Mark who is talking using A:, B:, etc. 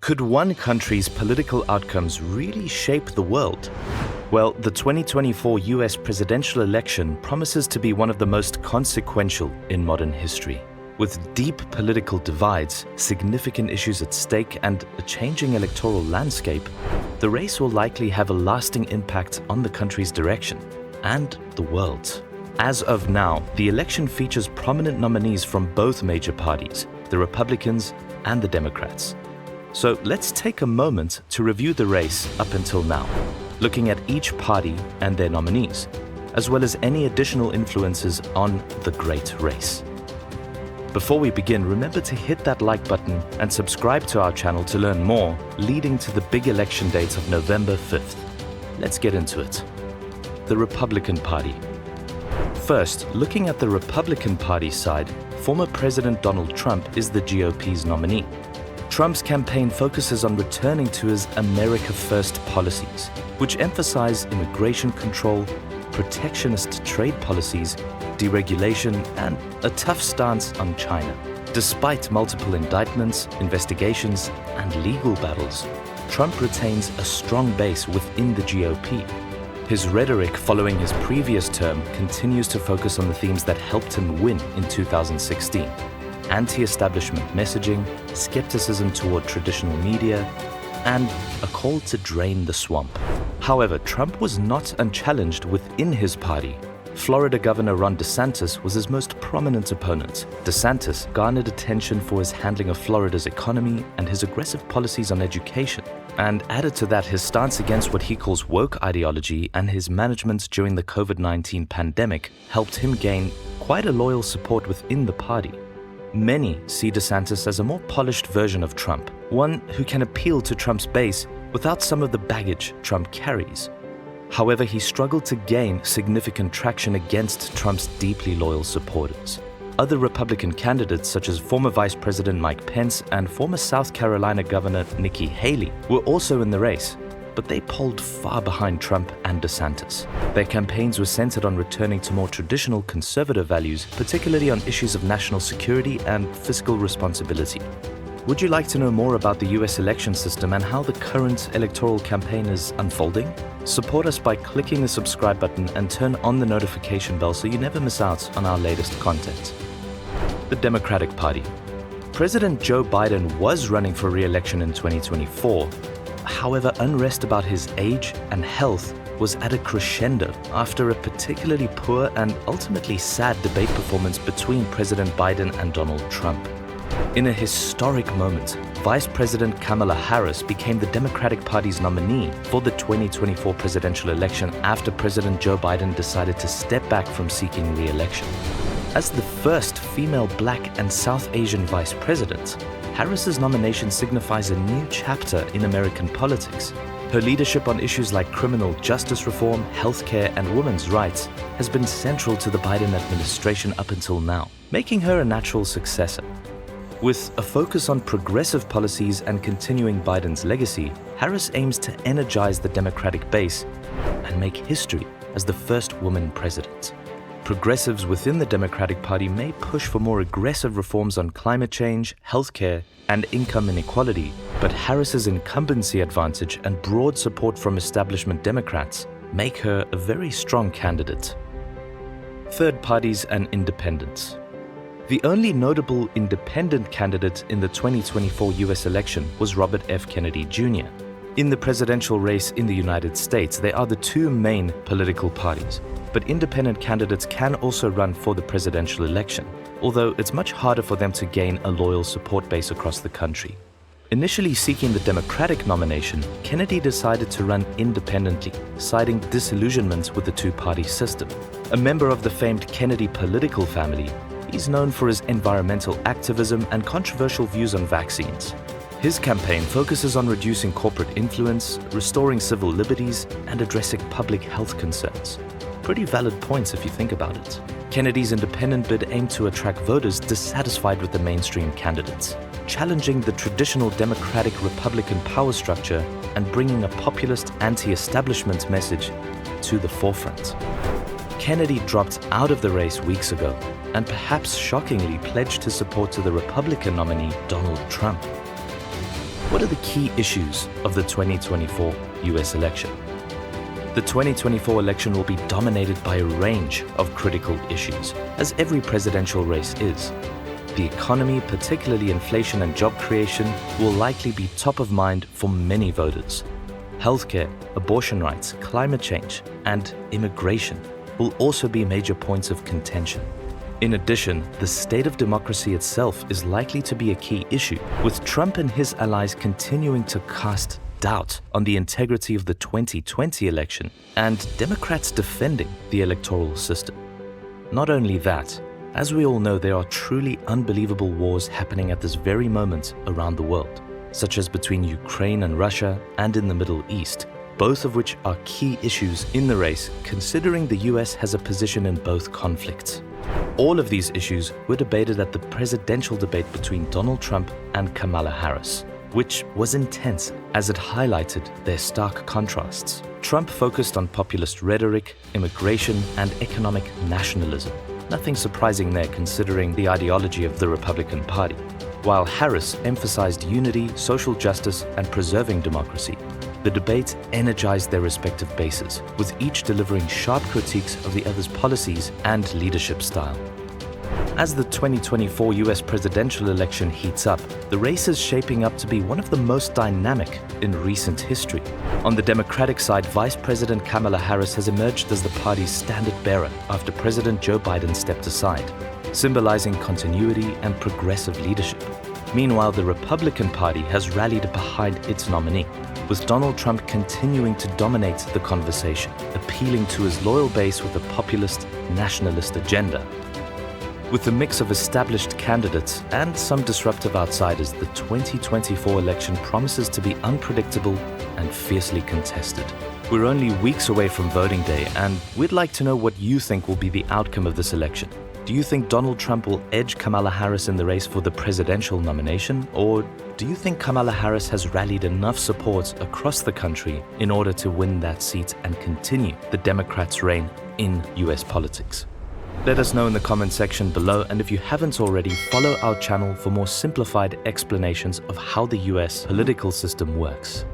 A: Could one country's political outcomes really shape the world? Well, the 2024 US presidential election promises to be one of the most consequential in modern history. With deep political divides, significant issues at stake, and a changing electoral landscape, the race will likely have a lasting impact on the country's direction and the world. As of now, the election features prominent nominees from both major parties, the Republicans and the Democrats. So let's take a moment to review the race up until now, looking at each party and their nominees, as well as any additional influences on the great race. Before we begin, remember to hit that like button and subscribe to our channel to learn more leading to the big election date of November 5th. Let's get into it. The Republican Party. First, looking at the Republican Party side, former President Donald Trump is the GOP's nominee. Trump's campaign focuses on returning to his America First policies, which emphasize immigration control, protectionist trade policies, deregulation, and a tough stance on China. Despite multiple indictments, investigations, and legal battles, Trump retains a strong base within the GOP. His rhetoric following his previous term continues to focus on the themes that helped him win in 2016. Anti-establishment messaging, skepticism toward traditional media, and a call to drain the swamp. However, Trump was not unchallenged within his party. Florida Governor Ron DeSantis was his most prominent opponent. DeSantis garnered attention for his handling of Florida's economy and his aggressive policies on education. And added to that, his stance against what he calls woke ideology and his management during the COVID-19 pandemic helped him gain quite a loyal support within the party. Many see DeSantis as a more polished version of Trump, one who can appeal to Trump's base without some of the baggage Trump carries. However, he struggled to gain significant traction against Trump's deeply loyal supporters. Other Republican candidates, such as former Vice President Mike Pence and former South Carolina Governor Nikki Haley, were also in the race, but they polled far behind Trump and DeSantis. Their campaigns were centered on returning to more traditional conservative values, particularly on issues of national security and fiscal responsibility. Would you like to know more about the US election system and how the current electoral campaign is unfolding? Support us by clicking the subscribe button and turn on the notification bell so you never miss out on our latest content. The Democratic Party. President Joe Biden was running for re-election in 2024. However, unrest about his age and health was at a crescendo after a particularly poor and ultimately sad debate performance between President Biden and Donald Trump. In a historic moment, Vice President Kamala Harris became the Democratic Party's nominee for the 2024 presidential election after President Joe Biden decided to step back from seeking re-election. As the first female Black and South Asian vice president, Harris's nomination signifies a new chapter in American politics. Her leadership on issues like criminal justice reform, healthcare, and women's rights has been central to the Biden administration up until now, making her a natural successor. With a focus on progressive policies and continuing Biden's legacy, Harris aims to energize the Democratic base and make history as the first woman president. Progressives within the Democratic Party may push for more aggressive reforms on climate change, healthcare, and income inequality, but Harris's incumbency advantage and broad support from establishment Democrats make her a very strong candidate. Third parties and independents. The only notable independent candidate in the 2024 US election was Robert F. Kennedy Jr. In the presidential race in the United States, they are the two main political parties. But independent candidates can also run for the presidential election, although it's much harder for them to gain a loyal support base across the country. Initially seeking the Democratic nomination, Kennedy decided to run independently, citing disillusionment with the two-party system. A member of the famed Kennedy political family, he's known for his environmental activism and controversial views on vaccines. His campaign focuses on reducing corporate influence, restoring civil liberties, and addressing public health concerns. Pretty valid points if you think about it. Kennedy's independent bid aimed to attract voters dissatisfied with the mainstream candidates, challenging the traditional Democratic-Republican power structure and bringing a populist anti-establishment message to the forefront. Kennedy dropped out of the race weeks ago and perhaps shockingly pledged his support to the Republican nominee Donald Trump. what are the key issues of the 2024 US election? The 2024 election will be dominated by a range of critical issues, as every presidential race is. The economy, particularly inflation and job creation, will likely be top of mind for many voters. Healthcare, abortion rights, climate change, and immigration will also be major points of contention. In addition, the state of democracy itself is likely to be a key issue, with Trump and his allies continuing to cast doubt on the integrity of the 2020 election and Democrats defending the electoral system. Not only that, as we all know, there are truly unbelievable wars happening at this very moment around the world, such as between Ukraine and Russia and in the Middle East, both of which are key issues in the race, considering the US has a position in both conflicts. All of these issues were debated at the presidential debate between Donald Trump and Kamala Harris, which was intense as it highlighted their stark contrasts. Trump focused on populist rhetoric, immigration, and economic nationalism. Nothing surprising there considering the ideology of the Republican Party, while Harris emphasized unity, social justice, and preserving democracy. The debate energized their respective bases, with each delivering sharp critiques of the other's policies and leadership style. As the 2024 US presidential election heats up, the race is shaping up to be one of the most dynamic in recent history. On the Democratic side, Vice President Kamala Harris has emerged as the party's standard-bearer after President Joe Biden stepped aside, symbolizing continuity and progressive leadership. Meanwhile, the Republican Party has rallied behind its nominee, with Donald Trump continuing to dominate the conversation, appealing to his loyal base with a populist, nationalist agenda. With a mix of established candidates and some disruptive outsiders, the 2024 election promises to be unpredictable and fiercely contested. We're only weeks away from voting day, and we'd like to know what you think will be the outcome of this election. Do you think Donald Trump will edge Kamala Harris in the race for the presidential nomination, or do you think Kamala Harris has rallied enough support across the country in order to win that seat and continue the Democrats' reign in US politics? Let us know in the comment section below, and if you haven't already, follow our channel for more simplified explanations of how the US political system works.